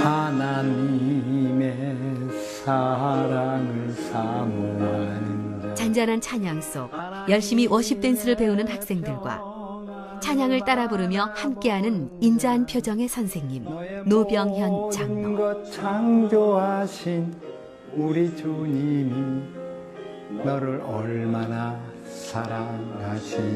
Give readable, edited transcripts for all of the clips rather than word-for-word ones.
하나님의 사랑을 사모하는 잔잔한 찬양 속 열심히 워십 댄스를 배우는 학생들과 찬양을 따라 부르며 함께하는 인자한 표정의 선생님 노병현 장로. 것 창조하신 우리 주님이 너를 얼마나 사랑하시는지.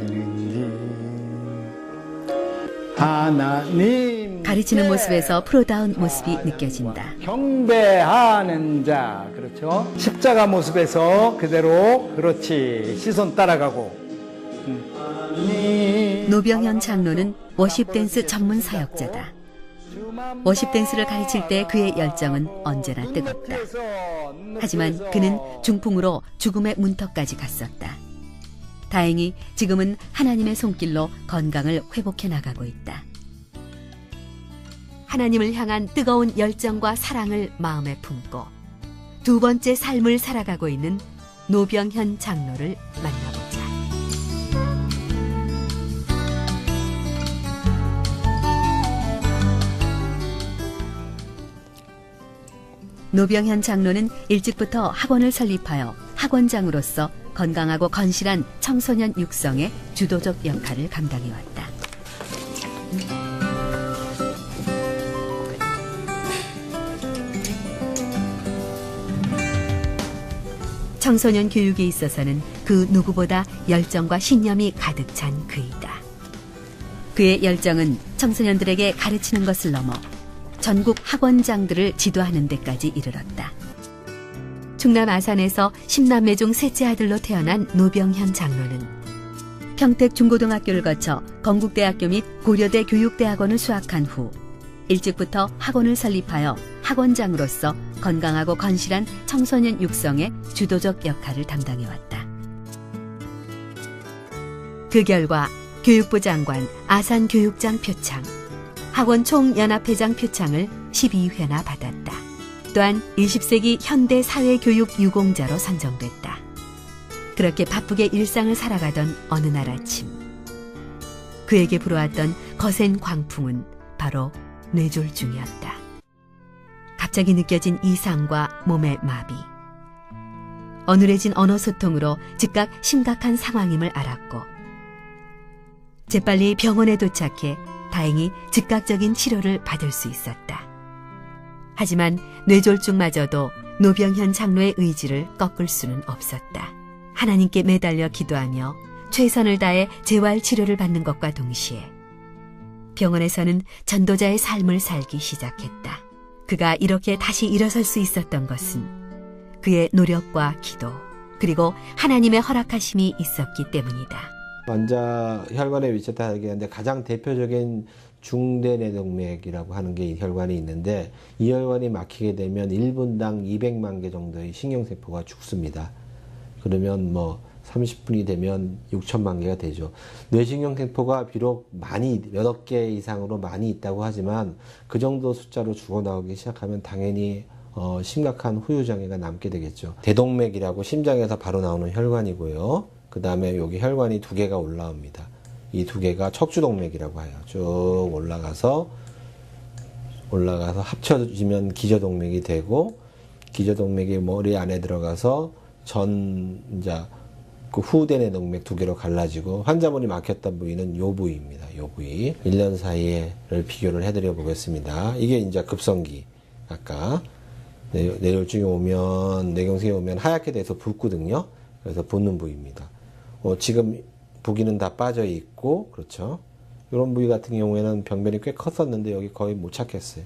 하나님 가르치는 모습에서 프로다운 모습이 느껴진다. 경배하는 자, 그렇죠? 십자가 모습에서 그대로, 그렇지, 시선 따라가고. 노병현 장로는 워십 댄스 전문 사역자다. 워십 댄스를 가르칠 때 그의 열정은 언제나 뜨겁다. 하지만 그는 중풍으로 죽음의 문턱까지 갔었다. 다행히 지금은 하나님의 손길로 건강을 회복해 나가고 있다. 하나님을 향한 뜨거운 열정과 사랑을 마음에 품고 두 번째 삶을 살아가고 있는 노병현 장로를 만나보자. 노병현 장로는 일찍부터 학원을 설립하여 학원장으로서 건강하고 건실한 청소년 육성의 주도적 역할을 감당해왔다. 청소년 교육에 있어서는 그 누구보다 열정과 신념이 가득 찬 그이다. 그의 열정은 청소년들에게 가르치는 것을 넘어 전국 학원장들을 지도하는 데까지 이르렀다. 충남 아산에서 10남매 중 셋째 아들로 태어난 노병현 장로는 평택 중고등학교를 거쳐 건국대학교 및 고려대 교육대학원을 수학한 후 일찍부터 학원을 설립하여 학원장으로서 건강하고 건실한 청소년 육성의 주도적 역할을 담당해왔다. 그 결과 교육부 장관 아산교육장 표창, 학원 총연합회장 표창을 12회나 받았다. 또한 20세기 현대 사회교육 유공자로 선정됐다. 그렇게 바쁘게 일상을 살아가던 어느 날 아침, 그에게 불어왔던 거센 광풍은 바로 뇌졸중이었다. 갑자기 느껴진 이상과 몸의 마비. 어눌해진 언어 소통으로 즉각 심각한 상황임을 알았고 재빨리 병원에 도착해 다행히 즉각적인 치료를 받을 수 있었다. 하지만 뇌졸중마저도 노병현 장로의 의지를 꺾을 수는 없었다. 하나님께 매달려 기도하며 최선을 다해 재활 치료를 받는 것과 동시에 병원에서는 전도자의 삶을 살기 시작했다. 그가 이렇게 다시 일어설 수 있었던 것은 그의 노력과 기도, 그리고 하나님의 허락하심이 있었기 때문이다. 환자 혈관의 위치에 얘기하는데 가장 대표적인 중대뇌동맥이라고 하는 게 이 혈관이 있는데, 이 혈관이 막히게 되면 1분당 200만 개 정도의 신경세포가 죽습니다. 그러면 뭐 30분이 되면 6천만 개가 되죠. 뇌신경세포가 비록 많이 몇억 개 이상으로 많이 있다고 하지만 그 정도 숫자로 죽어나오기 시작하면 당연히 심각한 후유장애가 남게 되겠죠. 대동맥이라고 심장에서 바로 나오는 혈관이고요. 그 다음에 여기 혈관이 두 개가 올라옵니다. 이 두 개가 척추동맥이라고 해요. 쭉 올라가서 합쳐지면 기저동맥이 되고, 기저동맥이 머리 안에 들어가서 그 후대뇌 동맥 두 개로 갈라지고, 환자분이 막혔던 부위는 요 부위입니다. 요 부위. 1년 사이에를 비교를 해드려 보겠습니다. 이게 이제 급성기. 아까 뇌졸중이 오면, 뇌경색이 오면 하얗게 돼서 붓거든요. 그래서 붓는 부위입니다. 지금 부기는 다 빠져 있고, 그렇죠. 이런 부위 같은 경우에는 병변이 꽤 컸었는데 여기 거의 못 찾겠어요.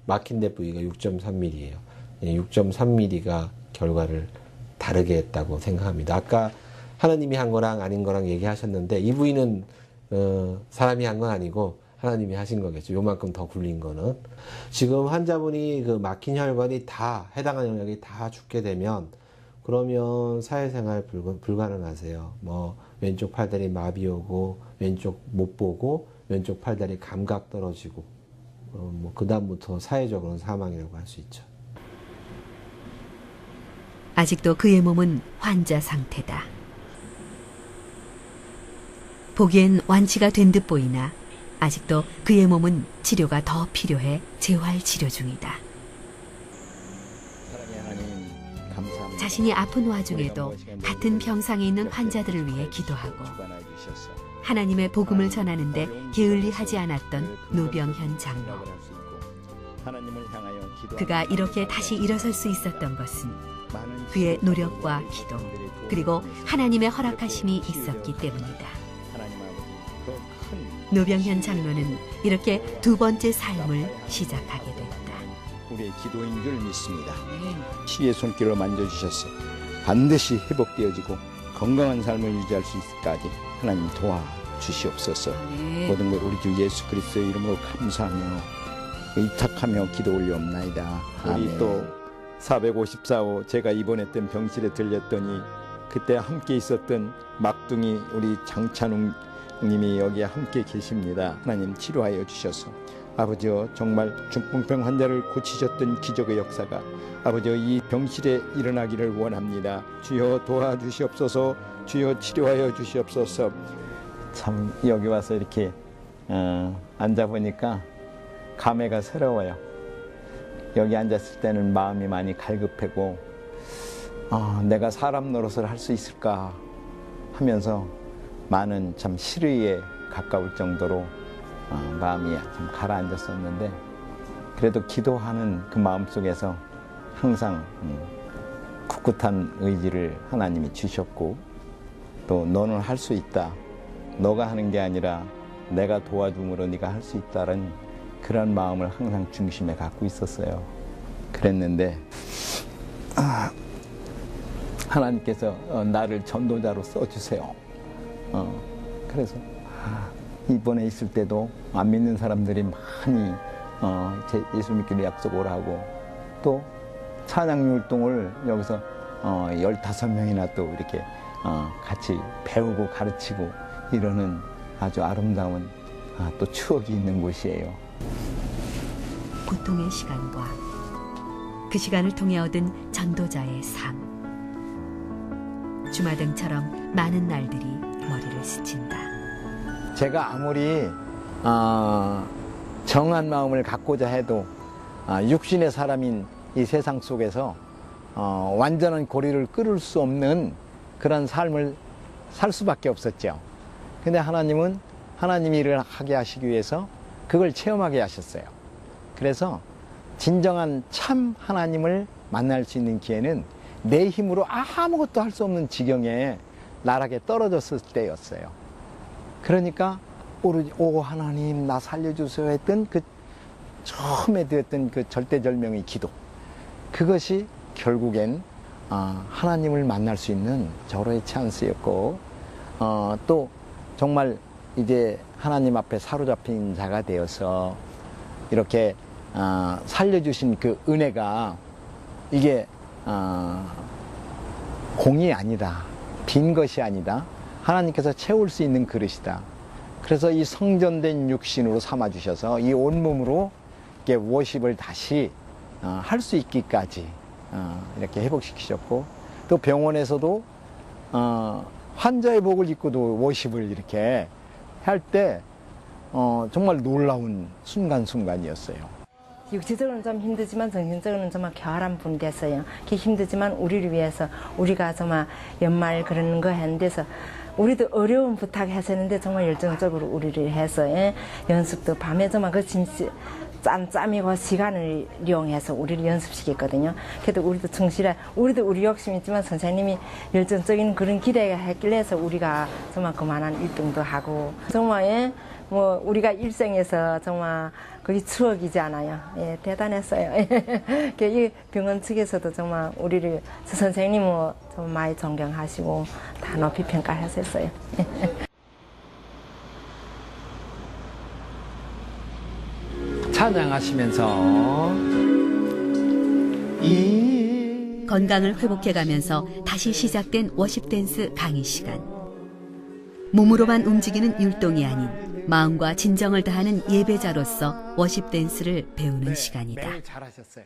막힌 데 부위가 6.3mm예요. 6.3mm가 결과를 다르게 했다고 생각합니다. 아까 하나님이 한 거랑 아닌 거랑 얘기하셨는데, 이 부위는 사람이 한 건 아니고 하나님이 하신 거겠죠. 요만큼 더 굴린 거는. 지금 환자분이 그 막힌 혈관이 다, 해당하는 영역이 다 죽게 되면, 그러면 사회생활 불가능하세요. 뭐 왼쪽 팔다리 마비 오고 왼쪽 못 보고 왼쪽 팔다리 감각 떨어지고 그 다음부터 사회적으로는 사망이라고 할 수 있죠. 아직도 그의 몸은 환자 상태다. 보기엔 완치가 된 듯 보이나 아직도 그의 몸은 치료가 더 필요해 재활 치료 중이다. 사랑의 하나님 감사합니다. 자신이 아픈 와중에도 같은 병상에 있는 환자들을 위해 기도하고 하나님의 복음을 전하는데 게을리하지 않았던 노병현 장로. 그가 이렇게 다시 일어설 수 있었던 것은 그의 노력과 기도 그리고 하나님의 허락하심이 있었기 때문이다. 노병현 장로는 이렇게 두 번째 삶을 시작하게 됐다. 우리의 기도인 줄 믿습니다. 치유의 손길로 만져주셔서 반드시 회복되어지고 건강한 삶을 유지할 수 있을까지 하나님 도와주시옵소서. 모든 것 우리 주 예수 그리스도의 이름으로 감사하며 의탁하며 기도 올려옵나이다. 우리 또 454호 제가 입원했던 병실에 들렸더니 그때 함께 있었던 막둥이 우리 장찬웅 님이 여기에 함께 계십니다. 하나님 치료하여 주셔서 아버지여 정말 중풍병 환자를 고치셨던 기적의 역사가 아버지여 이 병실에 일어나기를 원합니다. 주여 도와주시옵소서. 주여 치료하여 주시옵소서. 참 여기 와서 이렇게 앉아보니까 감회가 새로워요. 여기 앉았을 때는 마음이 많이 갈급하고 내가 사람 노릇을 할 수 있을까 하면서 많은 참 실의에 가까울 정도로 마음이 좀 가라앉았었는데 그래도 기도하는 그 마음 속에서 항상 굳굳한 의지를 하나님이 주셨고 또 너는 할 수 있다. 너가 하는 게 아니라 내가 도와줌으로 네가 할 수 있다는 그런 마음을 항상 중심에 갖고 있었어요. 그랬는데 하나님께서 나를 전도자로 써주세요. 그래서 이번에 있을 때도 안 믿는 사람들이 많이 예수 믿기로 약속을 하고 또 찬양 율동을 여기서 15명이나 또 이렇게 같이 배우고 가르치고 이러는 아주 아름다운 또 추억이 있는 곳이에요. 고통의 시간과 그 시간을 통해 얻은 전도자의 삶. 주마등처럼 많은 날들이 머리를 스친다. 제가 아무리 정한 마음을 갖고자 해도 육신의 사람인 이 세상 속에서 완전한 고리를 끊을 수 없는 그런 삶을 살 수밖에 없었죠. 근데 하나님은 하나님이 일을 하게 하시기 위해서 그걸 체험하게 하셨어요. 그래서 진정한 참 하나님을 만날 수 있는 기회는 내 힘으로 아무것도 할 수 없는 지경에 나락에 떨어졌을 때였어요. 그러니까 오 하나님 나 살려주세요 했던 그 처음에 드렸던 그 절대절명의 기도, 그것이 결국엔 하나님을 만날 수 있는 절호의 찬스였고 또 정말 이제 하나님 앞에 사로잡힌 자가 되어서 이렇게 살려주신 그 은혜가 이게 공이 아니다, 빈 것이 아니다, 하나님께서 채울 수 있는 그릇이다. 그래서 이 성전된 육신으로 삼아주셔서 이 온몸으로 이렇게 워십을 다시 할 수 있기까지 이렇게 회복시키셨고, 또 병원에서도 환자의 복을 입고도 워십을 이렇게 할 때 정말 놀라운 순간순간이었어요. 육체적으로는 좀 힘들지만 정신적으로는 정말 쾌활한 분이 됐어요. 그게 힘들지만 우리를 위해서 우리가 정말 연말 그런 거 하는 데서 우리도 어려운 부탁했었는데 정말 열정적으로 우리를 해서 연습도 밤에 정말 그 진짜 짬짬이고 시간을 이용해서 우리를 연습시켰거든요. 그래도 우리도 충실해, 우리도 우리 욕심 있지만 선생님이 열정적인 그런 기대가 했길래 해서 우리가 정말 그만한 1등도 하고 정말 뭐 우리가 일생에서 정말 그게 추억이지 않아요. 예, 대단했어요. 이 병원 측에서도 정말 우리를 선생님은 좀 많이 존경하시고 다 높이 평가하셨어요. 찬양하시면서 건강을 회복해가면서 다시 시작된 워십 댄스 강의 시간. 몸으로만 움직이는 율동이 아닌 마음과 진정을 다하는 예배자로서 워십 댄스를 배우는 시간이다. 매우 잘하셨어요.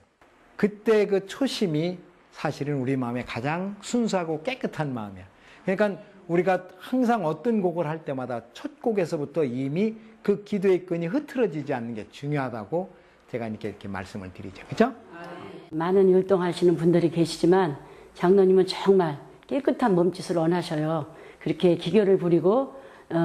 그때 그 초심이 사실은 우리 마음에 가장 순수하고 깨끗한 마음이야. 그러니까 우리가 항상 어떤 곡을 할 때마다 첫 곡에서부터 이미 그 기도의 끈이 흐트러지지 않는 게 중요하다고 제가 이렇게 말씀을 드리죠. 그렇죠? 많은 율동하시는 분들이 계시지만 장로님은 정말 깨끗한 몸짓을 원하셔요. 그렇게 기교를 부리고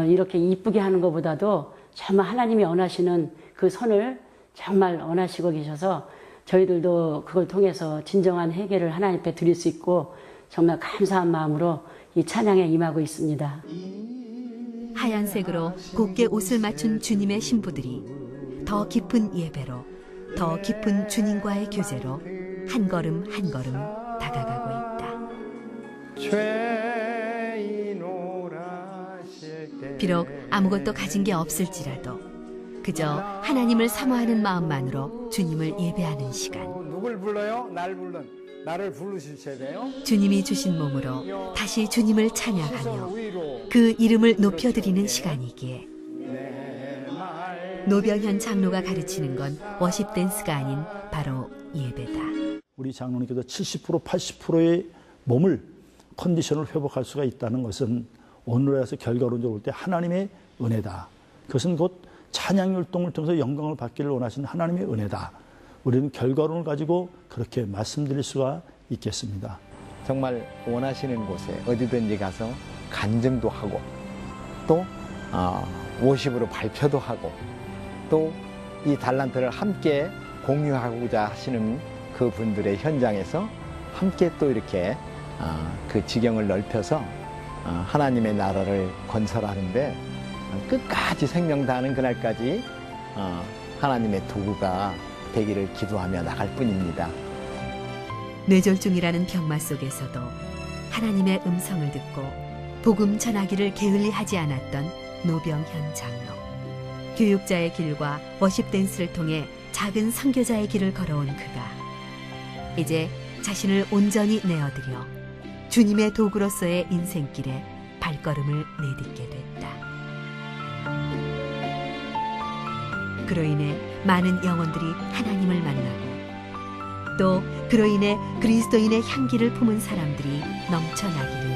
이렇게 이쁘게 하는 것보다도 정말 하나님이 원하시는 그 선을 정말 원하시고 계셔서 저희들도 그걸 통해서 진정한 회개를 하나님 앞에 드릴 수 있고 정말 감사한 마음으로 이 찬양에 임하고 있습니다. 하얀색으로 곱게 옷을 맞춘 주님의 신부들이 더 깊은 예배로, 더 깊은 주님과의 교제로 한 걸음 한 걸음 다가가고 있다. 죄인 오라실 때 비록 아무것도 가진 게 없을지라도 그저 하나님을 사모하는 마음만으로 주님을 예배하는 시간. 누굴 불러요? 나를 부르셔야 돼요. 주님이 주신 몸으로 다시 주님을 찬양하며 그 이름을 높여드리는 시간이기에 노병현 장로가 가르치는 건 워십 댄스가 아닌 바로 예배다. 우리 장로님께서 70% 80%의 몸을 컨디션을 회복할 수가 있다는 것은 오늘에 와서 결과론적으로 볼 때 하나님의 은혜다. 그것은 곧 찬양 율동을 통해서 영광을 받기를 원하시는 하나님의 은혜다. 우리는 결과론을 가지고 그렇게 말씀드릴 수가 있겠습니다. 정말 원하시는 곳에 어디든지 가서 간증도 하고 또 워십으로 발표도 하고 또 이 달란트를 함께 공유하고자 하시는 그 분들의 현장에서 함께 또 이렇게 그 지경을 넓혀서 하나님의 나라를 건설하는데 끝까지 생명 다하는 그날까지 하나님의 도구가 되기를 기도하며 나갈 뿐입니다. 뇌졸중이라는 병마 속에서도 하나님의 음성을 듣고 복음 전하기를 게을리 하지 않았던 노병현 장로. 교육자의 길과 워십 댄스를 통해 작은 선교자의 길을 걸어온 그가 이제 자신을 온전히 내어드려 주님의 도구로서의 인생길에 발걸음을 내딛게 됐다. 그로 인해 많은 영혼들이 하나님을 만나고 또 그로 인해 그리스도인의 향기를 품은 사람들이 넘쳐나기를